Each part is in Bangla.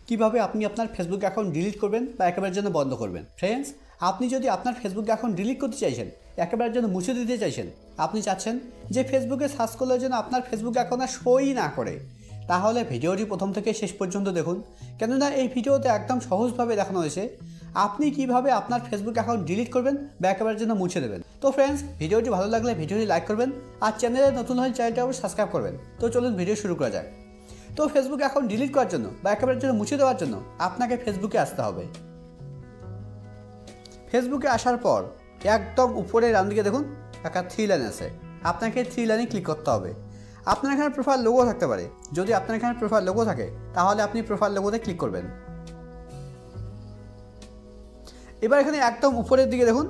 কিভাবে আপনি আপনার ফেসবুক অ্যাকাউন্ট ডিলিট করবেন বা একেবারের জন্য বন্ধ করবেন। ফ্রেন্ডস, আপনি যদি আপনার ফেসবুক অ্যাকাউন্ট ডিলিট করতে চাইছেন, একেবারের জন্য মুছে দিতে চাইছেন, আপনি চাচ্ছেন যে ফেসবুকে সার্চ করলে যেন আপনার ফেসবুক অ্যাকাউন্ট আর শোই না করে, তাহলে ভিডিওটি প্রথম থেকে শেষ পর্যন্ত দেখুন। কেননা এই ভিডিওতে একদম সহজভাবে দেখানো হয়েছে আপনি কিভাবে আপনার ফেসবুক অ্যাকাউন্ট ডিলিট করবেন বা একেবারের জন্য মুছে দেবেন। তো ফ্রেন্ডস, ভিডিওটি ভালো লাগলে ভিডিওটি লাইক করবেন আর চ্যানেলে নতুন হলে চ্যানেলটি অবশ্যই সাবস্ক্রাইব করবেন। তো চলুন ভিডিও শুরু করা যাক। তো ফেসবুক অ্যাকাউন্ট ডিলিট করার জন্য বা একেবারের জন্য মুছে দেওয়ার জন্য আপনাকে ফেসবুকে আসতে হবে। ফেসবুকে আসার পর একদম উপরে ডান দিকে দেখুন একটা 3 লাইন আছে, আপনাকে 3 লাইনে ক্লিক করতে হবে। আপনার এখানে প্রোফাইল লোগো থাকতে পারে, যদি আপনার এখানে প্রোফাইল লোগো থাকে তাহলে আপনি প্রোফাইল লোগোতে ক্লিক করবেন। এবার এখানে একদম উপরের দিকে দেখুন,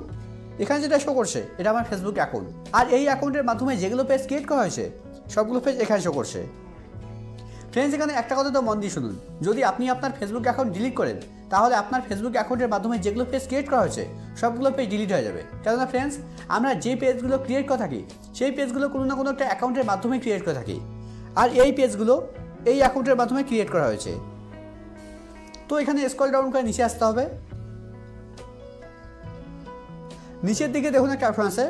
এখানে যেটা শো করছে এটা আমার ফেসবুক অ্যাকাউন্ট, আর এই অ্যাকাউন্টের মাধ্যমে যেগুলো পেজ ক্রিয়েট করা হয়েছে সবগুলো পেজ এখানে শো করছে। ফ্রেন্ডস, এখানে একটা কথা তো মন দিয়ে শুনুন, যদি আপনি আপনার ফেসবুক অ্যাকাউন্ট ডিলিট করেন তাহলে আপনার ফেসবুক অ্যাকাউন্টের মাধ্যমে যেগুলো পেজ ক্রিয়েট করা হয়েছে সবগুলো পেজ ডিলিট হয়ে যাবে। কেননা ফ্রেন্ডস, আমরা যে পেজগুলো ক্রিয়েট করে থাকি সেই পেজগুলো কোনো না কোনো একটা অ্যাকাউন্টের মাধ্যমে ক্রিয়েট করে থাকি, আর এই পেজগুলো এই অ্যাকাউন্টের মাধ্যমে ক্রিয়েট করা হয়েছে। তো এখানে স্ক্রল ডাউন করে নিচে আসতে হবে। নিচের দিকে দেখুন একটা অপশন আছে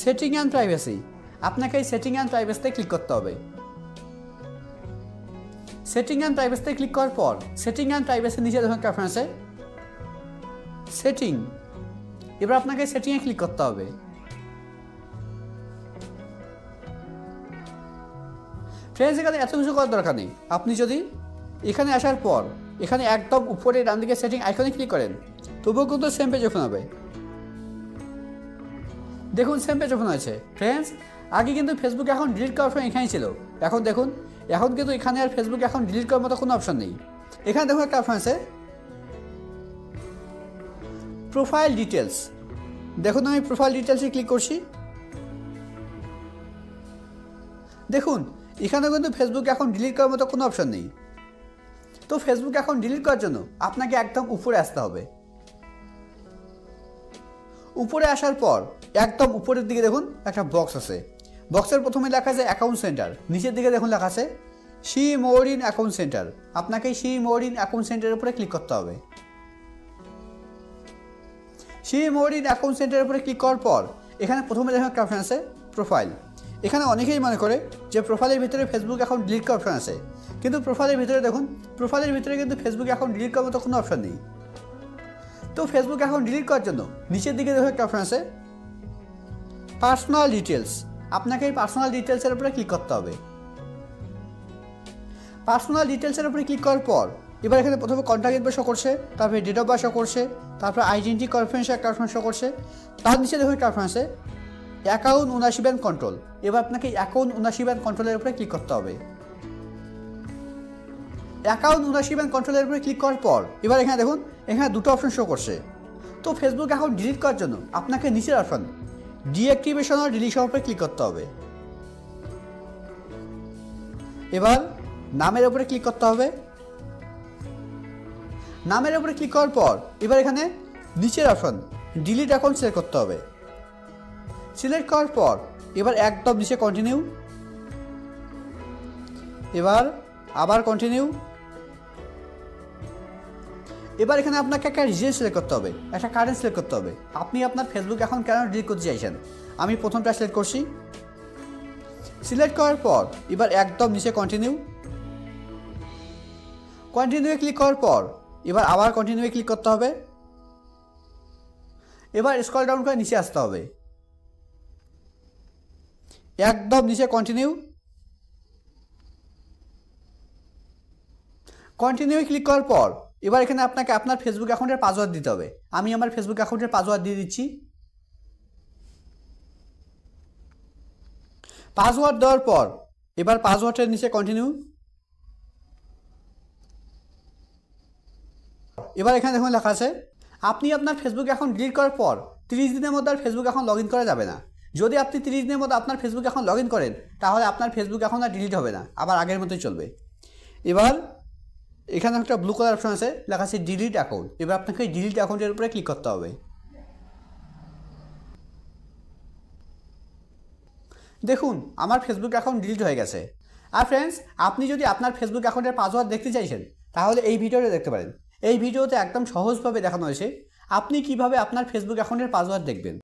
সেটিং অ্যান্ড প্রাইভেসি, আপনাকে এই সেটিং অ্যান্ড প্রাইভেসিতে ক্লিক করতে হবে। সেটিং অ্যান্ড প্রাইভেসিতে ক্লিক করার পর সেটিং অ্যান্ড প্রাইভেসির নিচে দেখুন একটা অপশন আছে সেটিং, এবার আপনাকে সেটিংয়ে ক্লিক করতে হবে। ফ্রেন্ডস, এখানে এত কিছু করার দরকার নেই। আপনি যদি এখানে আসার পর এখানে একদম উপরে ডান দিকে সেটিং আইকনে ক্লিক করেন তবুও কিন্তু সেম পেজ ওপেন হবে। দেখুন সেম পেজ ওপেন হয়েছে। ফ্রেন্ডস, আগে কিন্তু ফেসবুক অ্যাকাউন্ট ডিলিট করার অপশন এখানেই ছিল, এখন দেখুন এখন কিন্তু এখানে আর ফেসবুক অ্যাকাউন্ট ডিলিট করার মতো কোনো অপশন নেই। এখানে দেখুন একটা অপশন আছে প্রোফাইল ডিটেলস, দেখুন আমি প্রোফাইল ডিটেলসে ক্লিক করছি। দেখুন এখানে কিন্তু ফেসবুক অ্যাকাউন্ট ডিলিট করার মতো কোনো অপশন নেই। তো ফেসবুক অ্যাকাউন্ট ডিলিট করার জন্য আপনাকে একদম উপরে আসতে হবে। উপরে আসার পর একদম উপরের দিকে দেখুন একটা বক্স আছে, বক্সের প্রথমে লেখা আছে অ্যাকাউন্ট সেন্টার, নিচের দিকে দেখুন লেখা আছে see more in account centre, আপনাকে সি মোর ইন অ্যাকাউন্ট সেন্টারের উপরে ক্লিক করতে হবে। সি মোর ইন অ্যাকাউন্ট সেন্টারের উপরে ক্লিক করার পর এখানে প্রথমে দেখুন একটা অপশন আছে প্রোফাইল। এখানে অনেকেই মনে করে যে প্রোফাইলের ভিতরে ফেসবুক অ্যাকাউন্ট ডিলিট করার অপশন আছে, কিন্তু প্রোফাইলের ভিতরে দেখুন প্রোফাইলের ভিতরে কিন্তু ফেসবুক অ্যাকাউন্ট ডিলিট করার মতো কোনো অপশন নেই। তো ফেসবুক অ্যাকাউন্ট ডিলিট করার জন্য নিচের দিকে দেখুন একটা অপশন আছে পার্সোনাল ডিটেলস, আপনাকে এই পার্সোনাল ডিটেলসের উপরে ক্লিক করতে হবে। পার্সোনাল ডিটেলসের উপরে ক্লিক করার পর এবার এখানে প্রথমে কন্ট্যাক্ট ইনফো শো করছে, তারপরে ডেট অফ বার্থ শো করছে, তারপরে আইডেন্টি কনফারেন্সের একটা অপশন শো করছে, তার নিচে দেখুন একটা অপশন আছে অ্যাকাউন্ট ওনারশিপ অ্যান্ড কন্ট্রোল, এবার আপনাকে অ্যাকাউন্ট ওনারশিপ অ্যান্ড কন্ট্রোলের উপরে ক্লিক করতে হবে। অ্যাকাউন্ট ওনারশিপ অ্যান্ড কন্ট্রোলের উপরে ক্লিক করার পর এবার এখানে দেখুন এখানে দুটো অপশন শো করছে। তো ফেসবুক অ্যাকাউন্ট ডিলিট করার জন্য আপনাকে নিচের অপশন ডিঅ্যাক্টিভেশন আর ডিলিশন উপরে ক্লিক করতে হবে। এবার নামের উপরে ক্লিক করতে হবে। নামের উপরে ক্লিক করার পর এবার এখানে নিচের অপশন ডিলিট অ্যাকাউন্ট সিলেক্ট করতে হবে। সিলেক্ট করার পর এবার একদম নিচে কন্টিনিউ, এবার আবার কন্টিনিউ। এবার এখানে আপনাকে একটা রিজন সিলেক্ট করতে হবে, একটা কারেন্ট সিলেক্ট করতে হবে, আপনি আপনার ফেসবুক অ্যাকাউন্ট কেন ডিলিট করতে চাইছেন। আমি প্রথমটা সিলেক্ট করছি। সিলেক্ট করার পর এবার একদম নিচে কন্টিনিউ, কন্টিনিউয়ে ক্লিক করার পর এবার আবার কন্টিনিউয়ে ক্লিক করতে হবে। এবার স্ক্রল ডাউন করে নিচে আসতে হবে, একদম নিচে কন্টিনিউ, কন্টিনিউয়ে ক্লিক করার পর এবার এখানে আপনাকে আপনার ফেসবুক অ্যাকাউন্টের পাসওয়ার্ড দিতে হবে। আমি আমার ফেসবুক অ্যাকাউন্টের পাসওয়ার্ড দিয়ে দিচ্ছি। পাসওয়ার্ড দেওয়ার পর এবার পাসওয়ার্ডের নিচে কন্টিনিউ। এবার এখানে দেখুন লেখা আছে আপনি আপনার ফেসবুক অ্যাকাউন্ট ডিলিট করার পর 30 দিনের মধ্যে আর ফেসবুক অ্যাকাউন্ট লগ ইন করা যাবে না। যদি আপনি 30 দিনের মধ্যে আপনার ফেসবুক অ্যাকাউন্ট লগ ইন করেন তাহলে আপনার ফেসবুক অ্যাকাউন্ট আর ডিলিট হবে না, আবার আগের মতোই চলবে। এবার এখানে একটা ব্লু কালার অপশন আছে লেখা আছে ডিলিট অ্যাকাউন্ট, এবার আপনাকে ডিলিট অ্যাকাউন্টের উপরে ক্লিক করতে হবে। দেখুন আমার ফেসবুক অ্যাকাউন্ট ডিলিট হয়ে গেছে। আর ফ্রেন্ডস, আপনি যদি আপনার ফেসবুক অ্যাকাউন্টের পাসওয়ার্ড দেখতে চাইছেন তাহলে এই ভিডিওটা দেখতে পারেন। এই ভিডিওতে একদম সহজভাবে দেখানো হয়েছে আপনি কিভাবে আপনার ফেসবুক অ্যাকাউন্টের পাসওয়ার্ড দেখবেন।